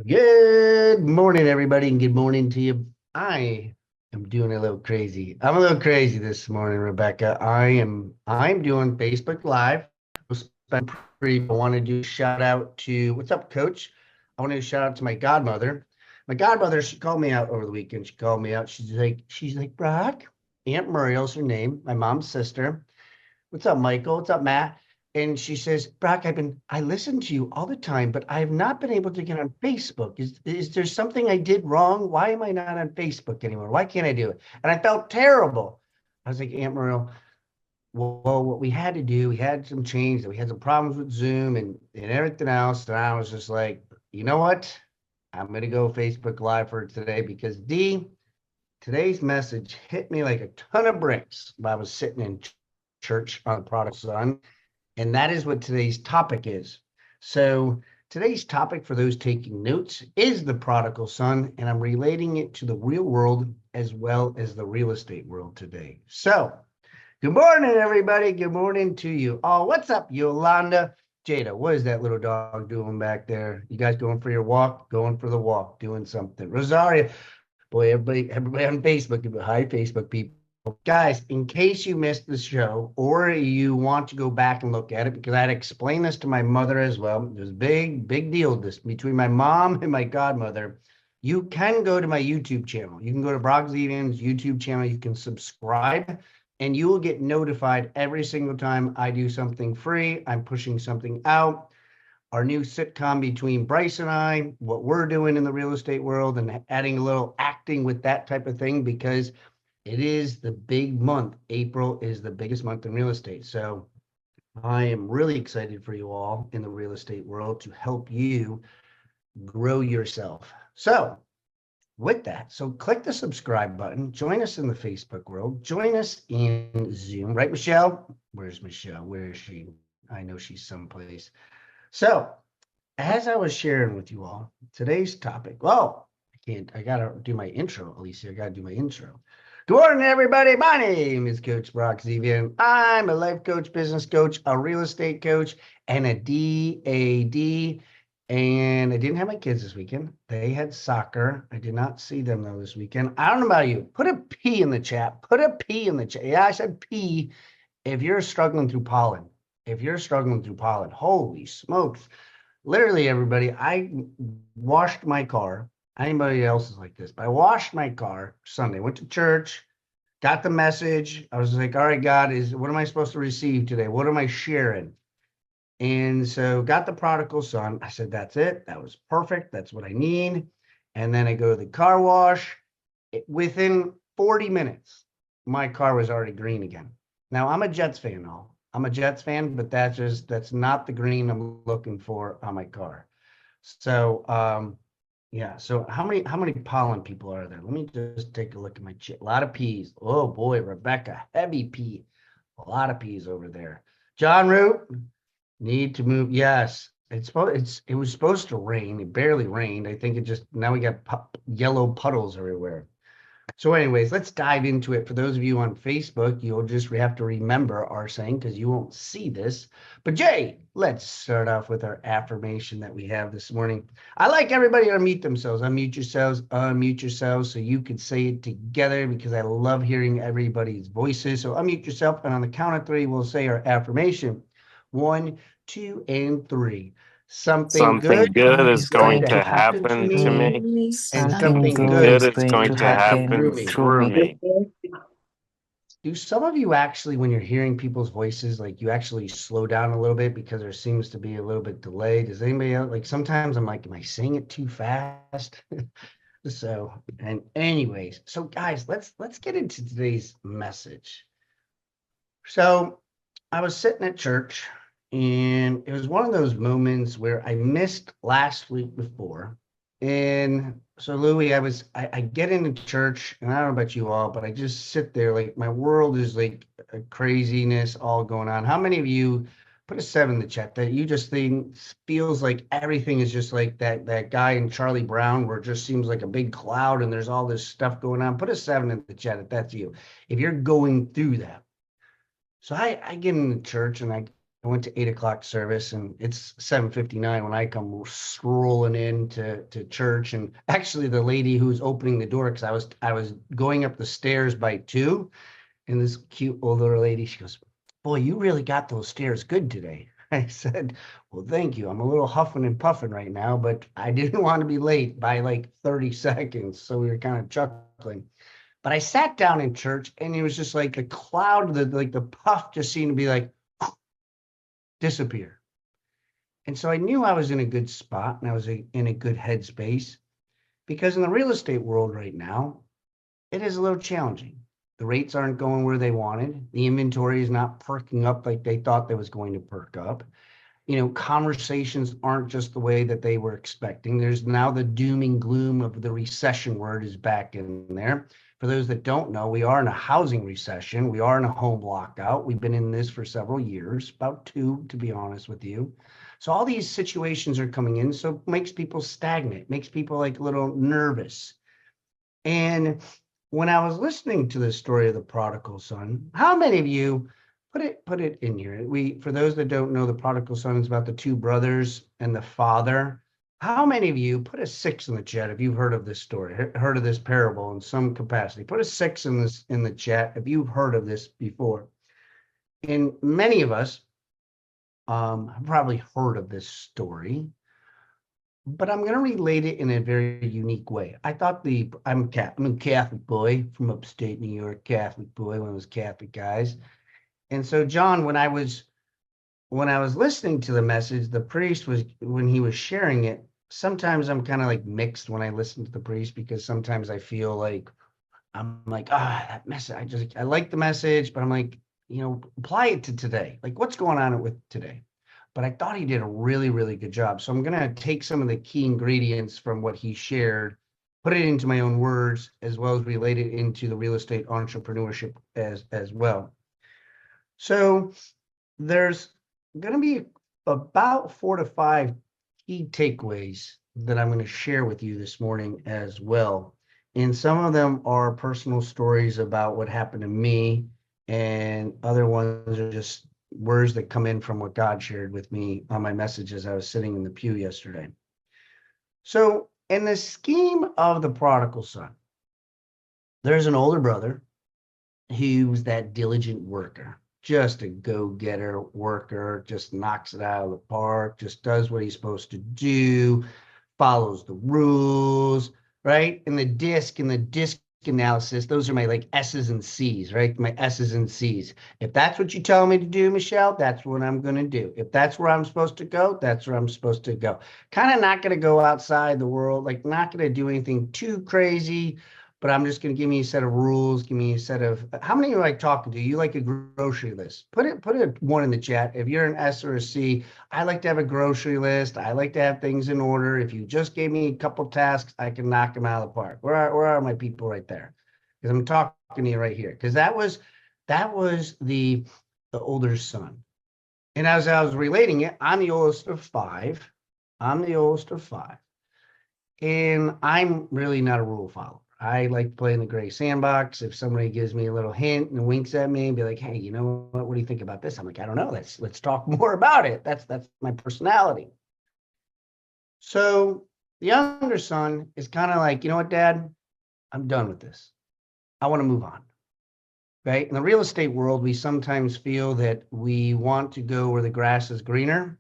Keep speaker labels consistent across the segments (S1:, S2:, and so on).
S1: Good morning, everybody, and good morning to you. I am doing a little crazy. I'm a little crazy this morning, Rebecca. I'm doing Facebook Live. I want to do a shout out to what's up, Coach? I want to do a shout out to my godmother. My godmother, she called me out over the weekend. She called me out. She's like, Brock, Aunt Muriel's her name, my mom's sister. What's up, Michael? What's up, Matt? And she says, Brock, I listen to you all the time, but I have not been able to get on Facebook. Is there something I did wrong? Why am I not on Facebook anymore? Why can't I do it? And I felt terrible. I was like, Aunt Muriel, well, what we had to do, we had some change, we had some problems with Zoom and everything else. And I was just like, you know what? I'm gonna go Facebook Live for today because today's message hit me like a ton of bricks while I was sitting in church on the Prodigal Son. And that is what today's topic is. So today's topic for those taking notes is the prodigal son, and I'm relating it to the real world as well as the real estate world today. So good morning, everybody. Good morning to you all. What's up, Yolanda? Jada, what is that little dog doing back there? You guys going for your walk? Going for the walk, doing something. Rosario, boy, everybody on Facebook, hi, Facebook people. Guys, in case you missed the show or you want to go back and look at it, because I had to explain this to my mother as well. It was a big deal this between my mom and my godmother. You can go to my YouTube channel. You can go to Brock Zevian's YouTube channel. You can subscribe and you will get notified every single time I do something free. I'm pushing something out. Our new sitcom between Bryce and I, what we're doing in the real estate world, and adding a little acting with that type of thing because it is the big month. April is the biggest month in real estate. So I am really excited for you all in the real estate world to help you grow yourself. So with that, so click the subscribe button, join us in the Facebook world, join us in Zoom, right, Michelle? Where's Michelle? Where is she? I know she's someplace. So as I was sharing with you all, today's topic, well, I gotta do my intro, Alicia, I gotta do my intro. Good morning, everybody. My name is Coach Roxy, and I'm a life coach, business coach, a real estate coach, and a DAD. And I didn't have my kids this weekend. They had soccer. I did not see them though this weekend. I don't know about you. Put a P in the chat. Put a P in the chat. Yeah, I said P if you're struggling through pollen. If you're struggling through pollen, holy smokes. Literally, everybody, I washed my car. Anybody else is like this, but I washed my car Sunday, went to church, got the message. I was like, all right, God, what am I supposed to receive today? What am I sharing? And so got the prodigal son. I said, that's it. That was perfect. That's what I need. And then I go to the car wash. Within 40 minutes, my car was already green again. Now I'm a Jets fan, all. I'm a Jets fan, but that's not the green I'm looking for on my car. So yeah. So how many pollen people are there? Let me just take a look at my chip. A lot of peas. Oh boy, Rebecca, heavy pea. A lot of peas over there. John Root, need to move. Yes. It was supposed to rain. It barely rained. I think it just now we got yellow puddles everywhere. So anyways, let's dive into it. For those of you on Facebook, you'll just have to remember our saying because you won't see this. But Jay, let's start off with our affirmation that we have this morning. I like everybody to unmute themselves. Unmute yourselves so you can say it together because I love hearing everybody's voices. So unmute yourself, and on the count of three, we'll say our affirmation. 1, 2, and 3. Something
S2: Something
S1: good
S2: good
S1: is
S2: is
S1: going
S2: going
S1: to
S2: to
S1: happen to
S2: happen to
S1: me,
S2: me.
S1: and
S3: Something
S1: something
S2: Something
S3: good
S1: good
S2: good
S3: is
S2: is
S1: is
S3: going
S2: going
S1: going
S3: to
S1: to
S2: to
S1: happen
S3: happen
S1: through
S2: happen
S1: me.
S3: through
S2: through
S3: me.
S2: me.
S1: Do some of you actually, when you're hearing people's voices, like you actually slow down a little bit because there seems to be a little bit delay? Does anybody else, like sometimes I'm like, am I saying it too fast? So, and anyways, so guys, let's get into today's message. So I was sitting at church and it was one of those moments where I missed last week before. And so Louis, I get into church and I don't know about you all, but I just sit there like my world is like a craziness all going on. How many of you put a 7 in the chat that you just think feels like everything is just like that guy in Charlie Brown where it just seems like a big cloud and there's all this stuff going on? Put a 7 in the chat if that's you. If you're going through that. So I get in the church and I went to 8 o'clock service, and it's 7:59 when I come strolling in to church. And actually, the lady who was opening the door, because I was going up the stairs by 2, and this cute older lady, she goes, "Boy, you really got those stairs good today." I said, "Well, thank you. I'm a little huffing and puffing right now, but I didn't want to be late by like 30 seconds." So we were kind of chuckling. But I sat down in church, and it was just like the cloud, the puff just seemed to be like disappear. And so I knew I was in a good spot, and I was in a good headspace, because in the real estate world right now, it is a little challenging. The rates aren't going where they wanted. The inventory is not perking up like they thought they was going to perk up. Conversations aren't just the way that they were expecting. There's now the doom and gloom of the recession word is back in there. For those that don't know, we are in a housing recession. We are in a home lockout. We've been in this for several years, about 2, to be honest with you. So all these situations are coming in. So it makes people stagnant, makes people like a little nervous. And when I was listening to the story of the prodigal son, how many of you put it in here? For those that don't know, the prodigal son is about the 2 brothers and the father. How many of you put a 6 in the chat if you've heard of this story, heard of this parable in some capacity? Put a 6 in the chat if you've heard of this before. And many of us have probably heard of this story, but I'm going to relate it in a very unique way. I thought I'm a Catholic boy from upstate New York, Catholic boy, one of those Catholic guys. And so, John, when I was listening to the message, the priest when he was sharing it, sometimes I'm kind of like mixed when I listen to the priest, because sometimes I feel like I'm like, that message, I like the message, but I'm like, apply it to today. Like, what's going on with today? But I thought he did a really, really good job. So I'm going to take some of the key ingredients from what he shared, put it into my own words, as well as relate it into the real estate entrepreneurship as well. So there's going to be about 4 to 5 key takeaways that I'm going to share with you this morning as well. And some of them are personal stories about what happened to me, and other ones are just words that come in from what God shared with me on my message as I was sitting in the pew yesterday. So in the scheme of the prodigal son, there's an older brother who's that diligent worker, just a go-getter worker, just knocks it out of the park, just does what he's supposed to do, follows the rules, right? And the disc analysis, those are my like S's and C's, right? My S's and C's. If that's what you tell me to do, Michelle, that's what I'm going to do. If that's where I'm supposed to go, that's where I'm supposed to go. Kind of not going to go outside the world, like not going to do anything too crazy, but I'm just going to give me a set of rules, give me a set of, how many of you like talking to? You like a grocery list? Put a 1 in the chat. If you're an S or a C, I like to have a grocery list. I like to have things in order. If you just gave me a couple tasks, I can knock them out of the park. Where are my people right there? Because I'm talking to you right here. Because that was the older son. And as I was relating it, I'm the oldest of 5. And I'm really not a rule follower. I like playing the gray sandbox. If somebody gives me a little hint and winks at me and be like, "Hey, you know what do you think about this?" I'm like, "I don't know. Let's talk more about it." That's my personality. So the younger son is kind of like, "You know what, Dad? I'm done with this. I want to move on." Right? In the real estate world, we sometimes feel that we want to go where the grass is greener.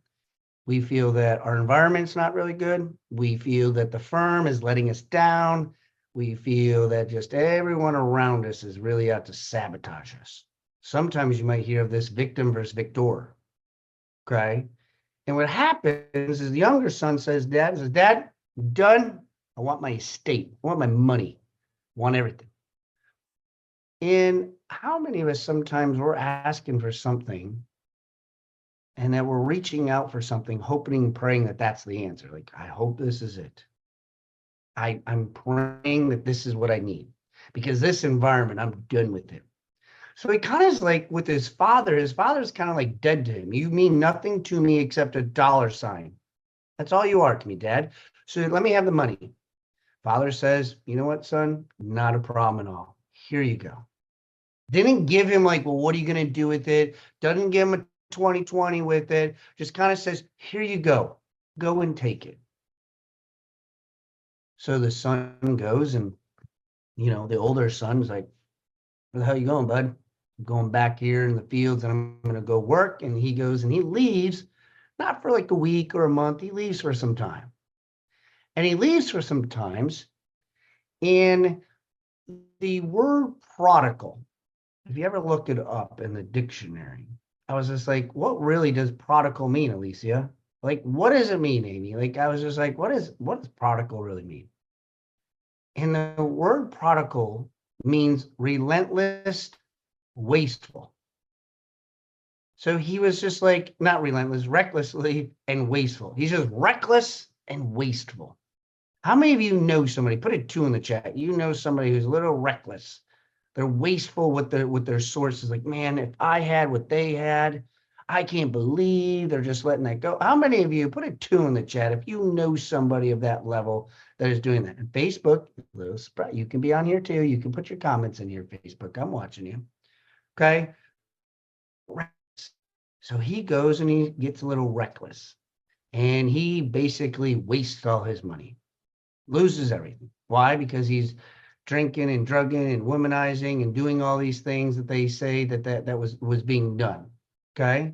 S1: We feel that our environment's not really good. We feel that the firm is letting us down. We feel that just everyone around us is really out to sabotage us. Sometimes you might hear of this victim versus victor, okay? And what happens is the younger son says, Dad, I'm done. I want my estate. I want my money. I want everything. And how many of us sometimes we're asking for something, and that we're reaching out for something, hoping, praying that that's the answer. Like, I hope this is it. I'm praying that this is what I need, because this environment, I'm done with it. So he kind of is like with his father's kind of like dead to him. You mean nothing to me except a dollar sign. That's all you are to me, Dad. So let me have the money. Father says, "You know what, son? Not a problem at all. Here you go." Didn't give him like, "Well, what are you going to do with it?" Doesn't give him a 2020 with it, just kind of says, here you go and take it. So the son goes, and the older son's like, where the hell you going, bud? I'm going back here in the fields, and I'm going to go work. And he goes and he leaves, not for like a week or a month. He leaves for some time. And he leaves for some times. And the word prodigal, if you ever look it up in the dictionary, I was just like, what really does prodigal mean, Alicia? Like, what does it mean, Amy? Like, I was just like, what does prodigal really mean? And the word prodigal means relentless, wasteful. So he was just like, not relentless, recklessly and wasteful. He's just reckless and wasteful. How many of you know somebody? Put a 2 in the chat. You know somebody who's a little reckless. They're wasteful with their sources. Like, man, if I had what they had, I can't believe they're just letting that go. How many of you, put a 2 in the chat if you know somebody of that level that is doing that? And Facebook, you can be on here too. You can put your comments in here, Facebook. I'm watching you. Okay. So he goes and he gets a little reckless, and he basically wastes all his money, loses everything. Why? Because he's drinking and drugging and womanizing and doing all these things that they say that was being done. Okay.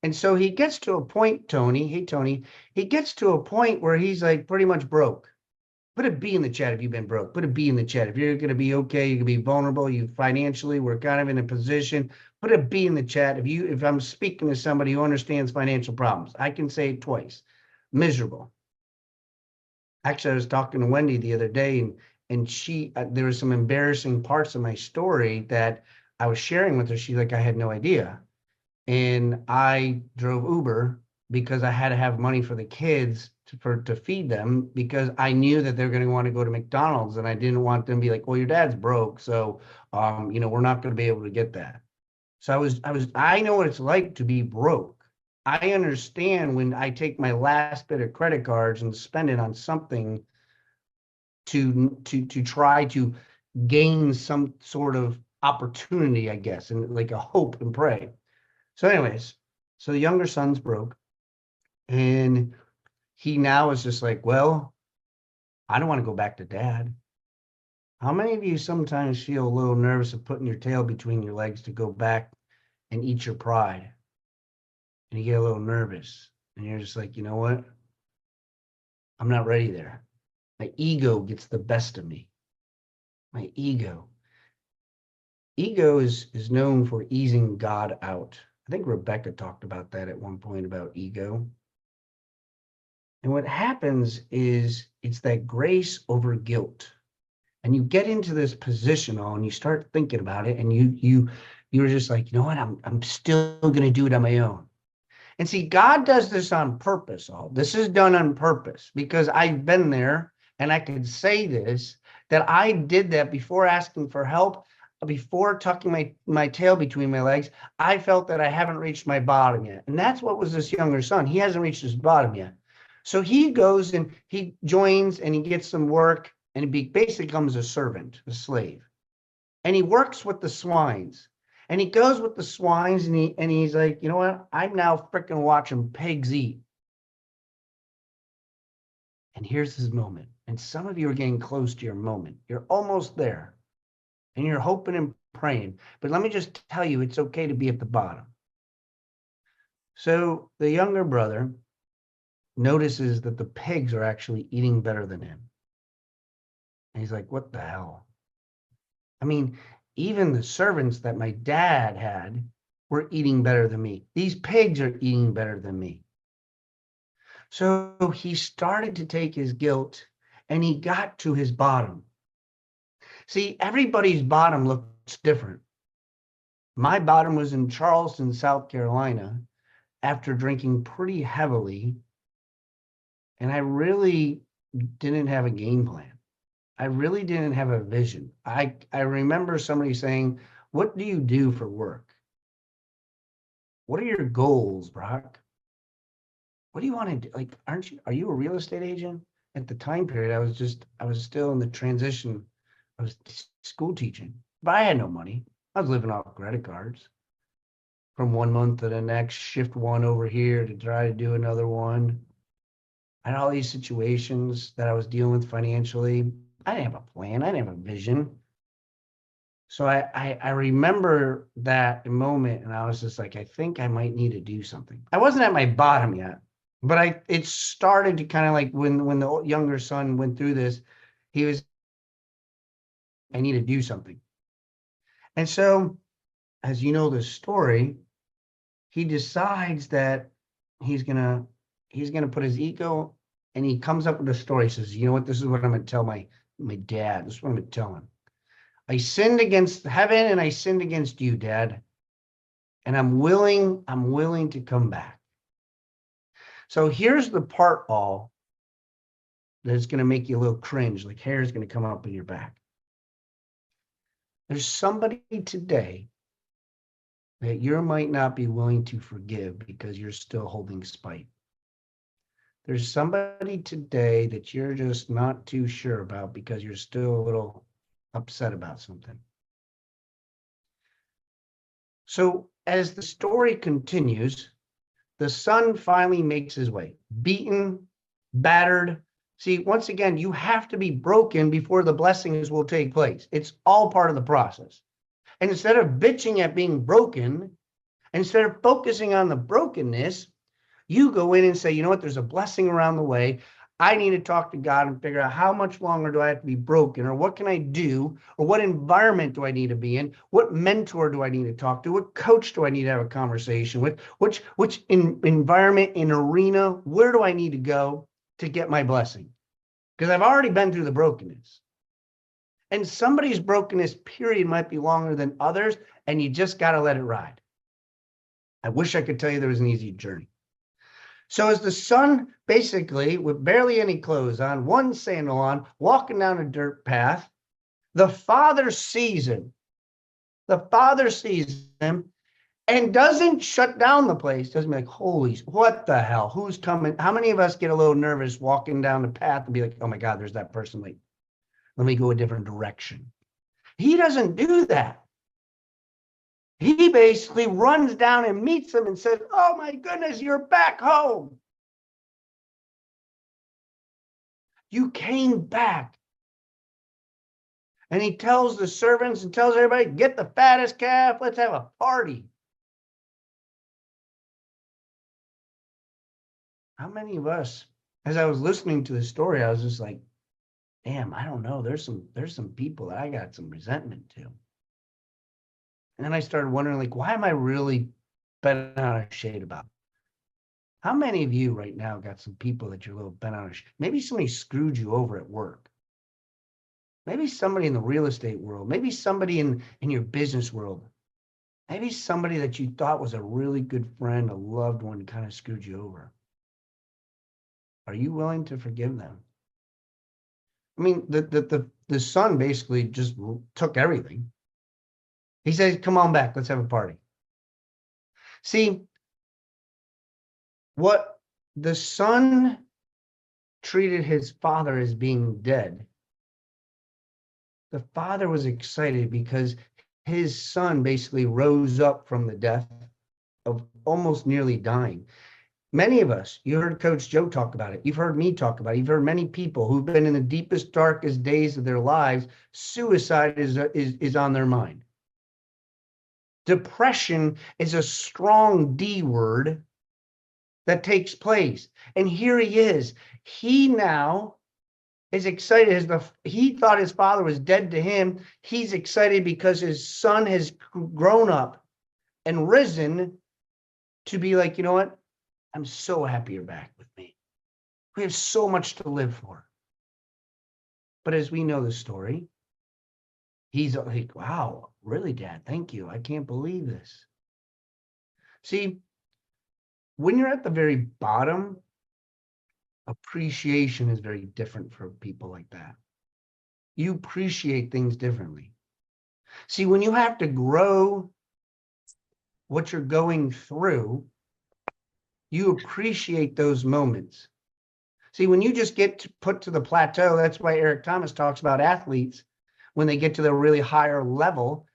S1: And so he gets to a point, Tony. Hey, Tony, he gets to a point where he's like pretty much broke. Put a B in the chat if you've been broke. Put a B in the chat. If you're going to be okay, you can be vulnerable. You financially, we're kind of in a position. Put a B in the chat. If I'm speaking to somebody who understands financial problems, I can say it twice. Miserable. Actually, I was talking to Wendy the other day, and she, there were some embarrassing parts of my story that I was sharing with her. She's like, I had no idea. And I drove Uber because I had to have money for the kids to feed them, because I knew that they're going to want to go to McDonald's, and I didn't want them to be like, well, your dad's broke, so we're not going to be able to get that. So I know what it's like to be broke. I understand when I take my last bit of credit cards and spend it on something to try to gain some sort of opportunity, I guess, and like a hope and pray. So anyways, so the younger son's broke, and he now is just like, well, I don't want to go back to dad. How many of you sometimes feel a little nervous of putting your tail between your legs to go back and eat your pride? And you get a little nervous, and you're just like, you know what? I'm not ready there. My ego gets the best of me. My ego. Ego is known for easing God out. I think Rebecca talked about that at one point, about ego. And what happens is it's that grace over guilt. And you get into this positional, and you start thinking about it, and you're just like, you know what? I'm still going to do it on my own. And see, God does this on purpose. All this is done on purpose, because I've been there, and I can say this, that I did that before asking for help, before tucking my tail between my legs. I felt that I haven't reached my bottom yet. And that's what was this younger son. He hasn't reached his bottom yet. So he goes and he joins, and he gets some work, and he basically becomes a servant, a slave. And he works with the swines. And he goes with the swines, and he's like, you know what? I'm now freaking watching pigs eat. And here's his moment. And some of you are getting close to your moment. You're almost there. And you're hoping and praying. But let me just tell you, it's okay to be at the bottom. So the younger brother notices that the pigs are actually eating better than him. And he's like, what the hell? I mean, even the servants that my dad had were eating better than me. These pigs are eating better than me. So he started to take his guilt, and he got to his bottom. See, everybody's bottom looks different. My bottom was in Charleston, South Carolina, after drinking pretty heavily, and I really didn't have a game plan. I really didn't have a vision. I remember somebody saying, what do you do for work? What are your goals, Brock? What do you want to do? Like, are you a real estate agent? At the time period, I was still in the transition. I was school teaching, but I had no money. I was living off credit cards. from one month to the next, shift one over here to try to do another one. I had all these situations that I was dealing with financially. I didn't have a plan. I didn't have a vision. So I remember that moment, and I was just like, I think I might need to do something. I wasn't at my bottom yet, but it started to kind of like when the younger son went through this, he was, I need to do something. And so, as you know the story, he decides that he's gonna put his ego, and he comes up with a story. He says, you know what, this is what I'm gonna tell my dad. This is what I'm gonna tell him. I sinned against heaven and I sinned against you, Dad. And I'm willing to come back. So here's the part, all that's going to make you a little cringe, like hair is going to come up in your back. There's somebody today that you might not be willing to forgive because you're still holding spite. There's somebody today that you're just not too sure about because you're still a little upset about something. So as the story continues, the son finally makes his way, beaten, battered. See, once again, you have to be broken before the blessings will take place. It's all part of the process. And instead of bitching at being broken, instead of focusing on the brokenness, you go in and say, you know what, there's a blessing around the way. I need to talk to God and figure out how much longer do I have to be broken, or what can I do, or what environment do I need to be in? What mentor do I need to talk to? What coach do I need to have a conversation with? Which environment and arena, where do I need to go to get my blessing? Because I've already been through the brokenness. And somebody's brokenness period might be longer than others, and you just got to let it ride. I wish I could tell you there was an easy journey. So as the son, basically, with barely any clothes on, one sandal on, walking down a dirt path, the father sees him. The father sees him and doesn't shut down the place. Doesn't be like, holy, what the hell? Who's coming? How many of us get a little nervous walking down the path and be like, oh my God, there's that person. Like, let me go a different direction. He doesn't do that. He basically runs down and meets him and says, oh my goodness, you're back home. You came back. And he tells the servants and tells everybody, get the fattest calf. Let's have a party. How many of us, as I was listening to the story, I was just like, damn, I don't know. There's some people that I got some resentment to. And then I started wondering, like, why am I really bent out of shade about? How many of you right now got some people that you're a little bent out of shade? Maybe somebody screwed you over at work. Maybe somebody in the real estate world. Maybe somebody in your business world. Maybe somebody that you thought was a really good friend, a loved one, kind of screwed you over. Are you willing to forgive them? I mean, the son basically just took everything. He says, come on back, let's have a party. See, what the son treated his father as being dead, the father was excited because his son basically rose up from the death of almost nearly dying. Many of us, you heard Coach Joe talk about it. You've heard me talk about it. You've heard many people who've been in the deepest, darkest days of their lives. Suicide is on their mind. Depression is a strong D word that takes place. And here he is. He now is excited. He thought his father was dead to him. He's excited because his son has grown up and risen to be like, you know what? I'm so happy you're back with me. We have so much to live for. But as we know the story, he's like, wow, really, Dad? Thank you. I can't believe this. See, when you're at the very bottom, appreciation is very different for people like that. You appreciate things differently. See, when you have to grow what you're going through, you appreciate those moments. See, when you just get put to the plateau, that's why Eric Thomas talks about athletes when they get to the really higher level.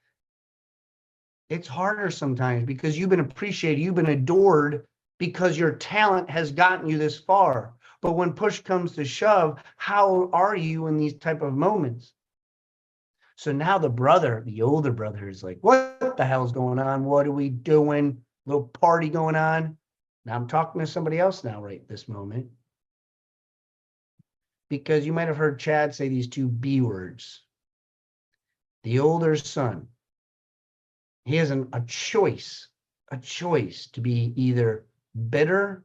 S1: It's harder sometimes because you've been appreciated, you've been adored because your talent has gotten you this far. But when push comes to shove, how are you in these type of moments? So now the older brother is like, what the hell's going on? What are we doing? Little party going on. Now I'm talking to somebody else now, right this moment. Because you might have heard Chad say these two B words. The older son, he has a choice to be either bitter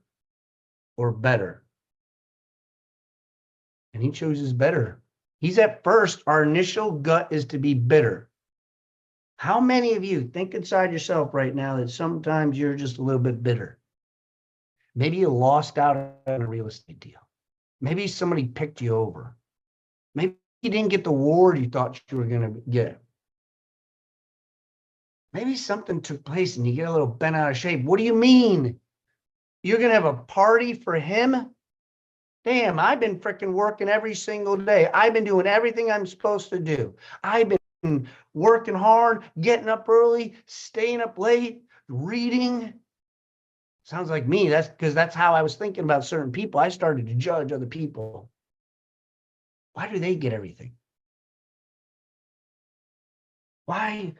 S1: or better. And he chooses better. He's at first, our initial gut is to be bitter. How many of you think inside yourself right now that sometimes you're just a little bit bitter? Maybe you lost out on a real estate deal. Maybe somebody picked you over. Maybe you didn't get the award you thought you were going to get. Maybe something took place and you get a little bent out of shape. What do you mean? You're going to have a party for him? Damn, I've been freaking working every single day. I've been doing everything I'm supposed to do. I've been working hard, getting up early, staying up late, reading. Sounds like me. That's because that's how I was thinking about certain people. I started to judge other people. Why do they get everything? Why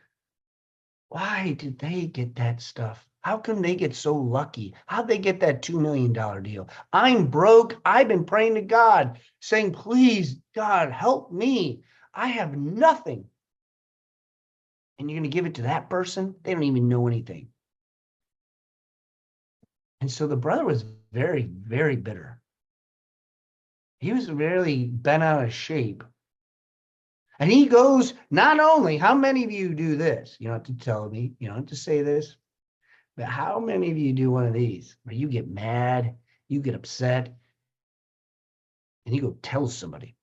S1: did they get that stuff? How come they get so lucky? How'd they get that $2 million deal? I'm broke. I've been praying to God, saying, please, God, help me. I have nothing. And you're going to give it to that person? They don't even know anything. And so the brother was very, very bitter. He was really bent out of shape. And he goes, not only, how many of you do this? You don't have to tell me, you don't have to say this, but how many of you do one of these where you get mad, you get upset, and you go tell somebody?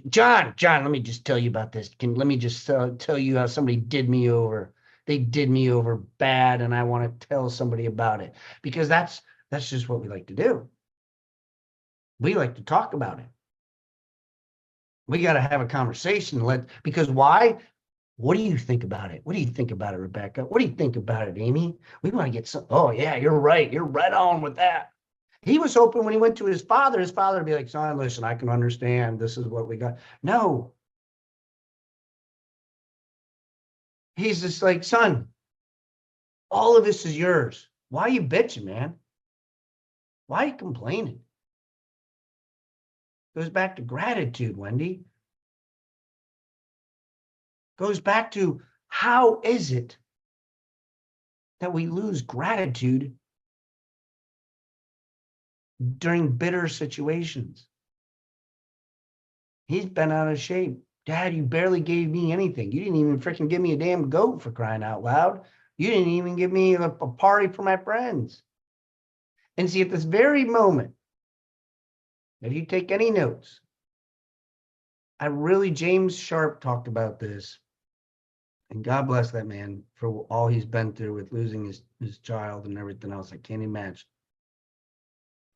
S1: John, let me just tell you about this. Let me just tell you how somebody did me over. They did me over bad, and I want to tell somebody about it. Because that's just what we like to do. We like to talk about it. We got to have a conversation. Because why? What do you think about it? What do you think about it, Rebecca? What do you think about it, Amy? We want to get some. Oh, yeah, you're right. You're right on with that. He was hoping when he went to his father would be like, son, listen, I can understand. This is what we got. No. He's just like, son, all of this is yours. Why are you bitching, man? Why are you complaining? Goes back to gratitude, Wendy. Goes back to how is it that we lose gratitude during bitter situations? He's been out of shape. Dad, you barely gave me anything. You didn't even freaking give me a damn goat, for crying out loud. You didn't even give me a party for my friends. And see, at this very moment, if you take any notes, James Sharp talked about this. And God bless that man for all he's been through with losing his child and everything else. I can't imagine.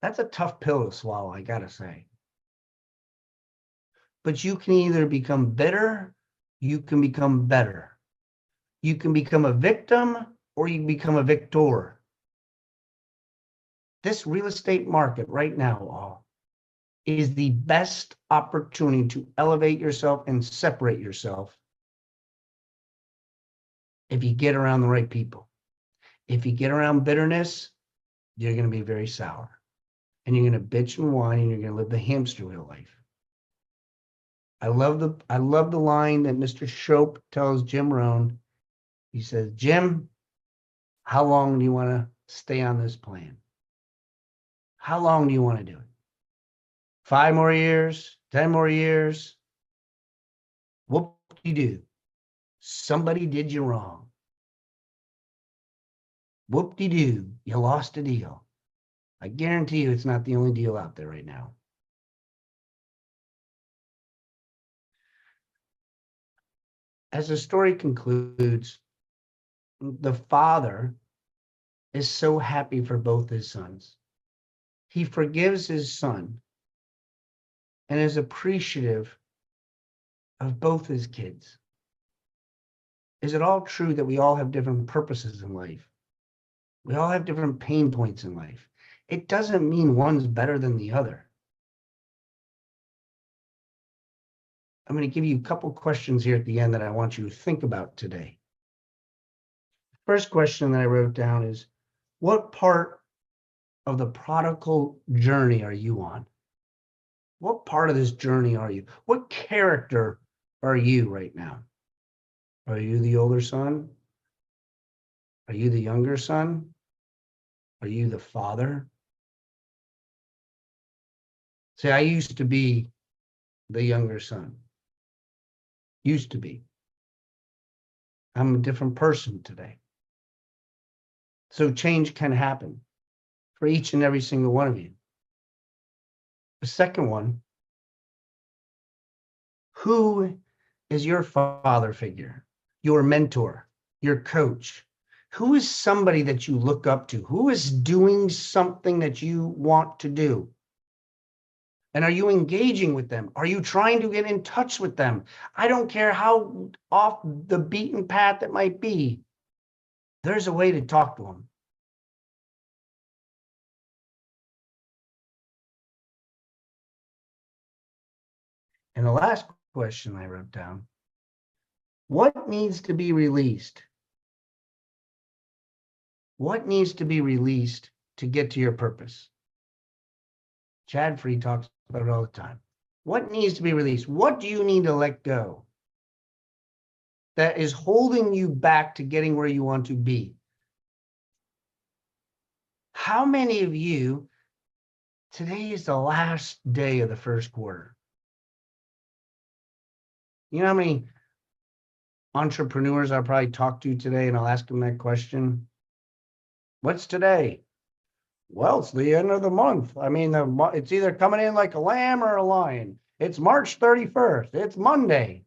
S1: That's a tough pill to swallow, I gotta say. But you can either become bitter, you can become better. You can become a victim or you can become a victor. This real estate market right now is the best opportunity to elevate yourself and separate yourself if you get around the right people. If you get around bitterness, you're going to be very sour. And you're going to bitch and whine and you're going to live the hamster wheel life. I love the line that Mr. Shope tells Jim Rohn. He says, Jim, how long do you want to stay on this plan? How long do you want to do it? 5 more years? 10 more years? What do you do? Somebody did you wrong. Whoop-de-doo, you lost a deal. I guarantee you it's not the only deal out there right now. As the story concludes, the father is so happy for both his sons. He forgives his son and is appreciative of both his kids. Is it all true that we all have different purposes in life? We all have different pain points in life. It doesn't mean one's better than the other. I'm going to give you a couple questions here at the end that I want you to think about today. First question that I wrote down is, what part of the prodigal journey are you on? What part of this journey are you? What character are you right now? Are you the older son? Are you the younger son? Are you the father? See, I used to be the younger son. Used to be. I'm a different person today. So change can happen for each and every single one of you. The second one, who is your father figure, your mentor, your coach? Who is somebody that you look up to? Who is doing something that you want to do? And are you engaging with them? Are you trying to get in touch with them? I don't care how off the beaten path it might be. There's a way to talk to them. And the last question I wrote down, what needs to be released? What needs to be released to get to your purpose? Chad Free talks about it all the time. What needs to be released? What do you need to let go that is holding you back to getting where you want to be? How many of you, today is the last day of the first quarter? You know how many entrepreneurs I'll probably talk to today, and I'll ask them that question? What's today? Well, it's the end of the month. I mean, it's either coming in like a lamb or a lion. It's March 31st. It's Monday.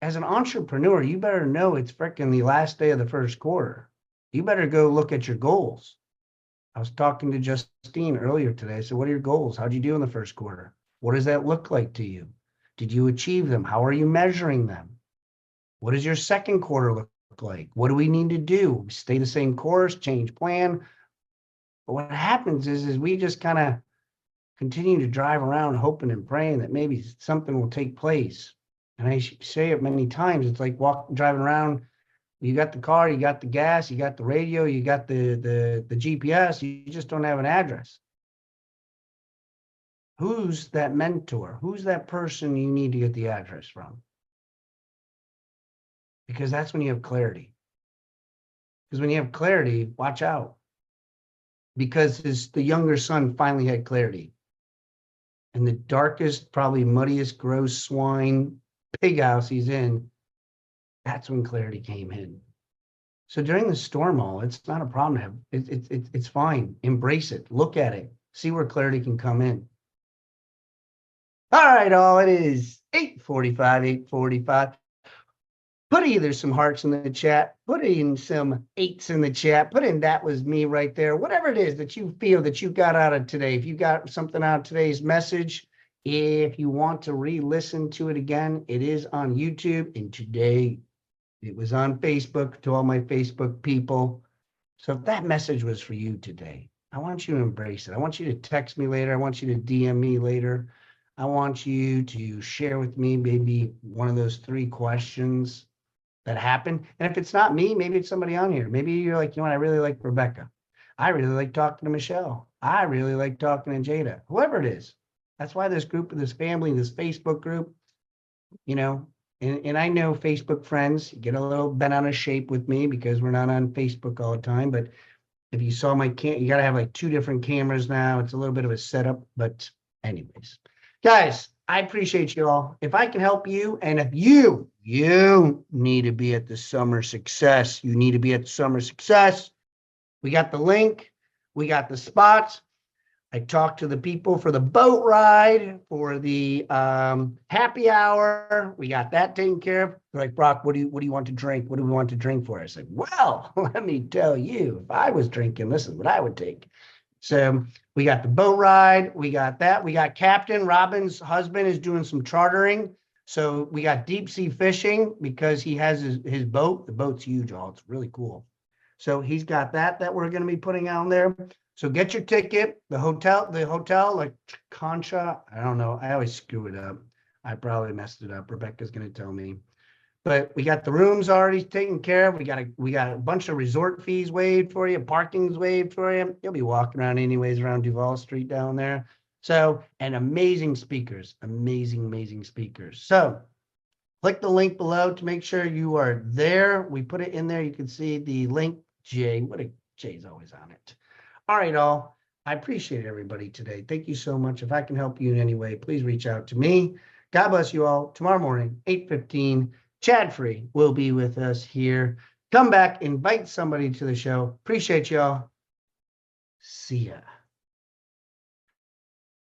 S1: As an entrepreneur, you better know it's freaking the last day of the first quarter. You better go look at your goals. I was talking to Justine earlier today. I said, what are your goals? How'd you do in the first quarter? What does that look like to you? Did you achieve them? How are you measuring them? What does your second quarter look like? What do we need to do? Stay the same course, change plan. But what happens is we just kind of continue to drive around hoping and praying that maybe something will take place. And I say it many times. It's like driving around. You got the car, you got the gas, you got the radio, you got the GPS. You just don't have an address. Who's that mentor? Who's that person you need to get the address from? Because that's when you have clarity. Because when you have clarity, watch out. Because the younger son finally had clarity. And the darkest, probably muddiest, gross swine pig house he's in, that's when clarity came in. So during the storm all, it's not a problem to have. It's fine. Embrace it. Look at it. See where clarity can come in. All right, all. It is 8:45. Put either some hearts in the chat, put in some 8s in the chat, put in that was me right there. Whatever it is that you feel that you got out of today. If you got something out of today's message, if you want to re-listen to it again, it is on YouTube. And today it was on Facebook to all my Facebook people. So if that message was for you today, I want you to embrace it. I want you to text me later. I want you to DM me later. I want you to share with me maybe one of those 3 questions that happened. And if it's not me, maybe it's somebody on here. Maybe you're like, you know what, I really like Rebecca. I really like talking to Michelle. I really like talking to Jada. Whoever it is. That's why this group, this family, this Facebook group, you know, and I know Facebook friends get a little bent out of shape with me because we're not on Facebook all the time. But if you saw my you got to have like 2 different cameras now. It's a little bit of a setup. But anyways, guys, I appreciate you all. If I can help you, and if you need to be at the summer success, we got the link, we got the spots. I talked to the people for the boat ride, for the happy hour. We got that taken care of. They're like, Brock, what do you want to drink? What do we want to drink for? I said, well, let me tell you, if I was drinking, this is what I would take. So we got the boat ride. We got that. We got Captain Robin's husband is doing some chartering. So we got deep sea fishing because he has his boat. The boat's huge, all it's really cool. So he's got that we're going to be putting out there. So get your ticket. The hotel, like Concha. I don't know. I always screw it up. I probably messed it up. Rebecca's going to tell me. But we got the rooms already taken care of. We got a bunch of resort fees waived for you, parking's waived for you. You'll be walking around anyways around Duval Street down there. So, and amazing speakers, amazing speakers. So click the link below to make sure you are there. We put it in there. You can see the link. Jay's always on it. All right, all. I appreciate everybody today. Thank you so much. If I can help you in any way, please reach out to me. God bless you all. Tomorrow morning, 8:15, Chad Free will be with us here. Come back, invite somebody to the show. Appreciate y'all. See ya.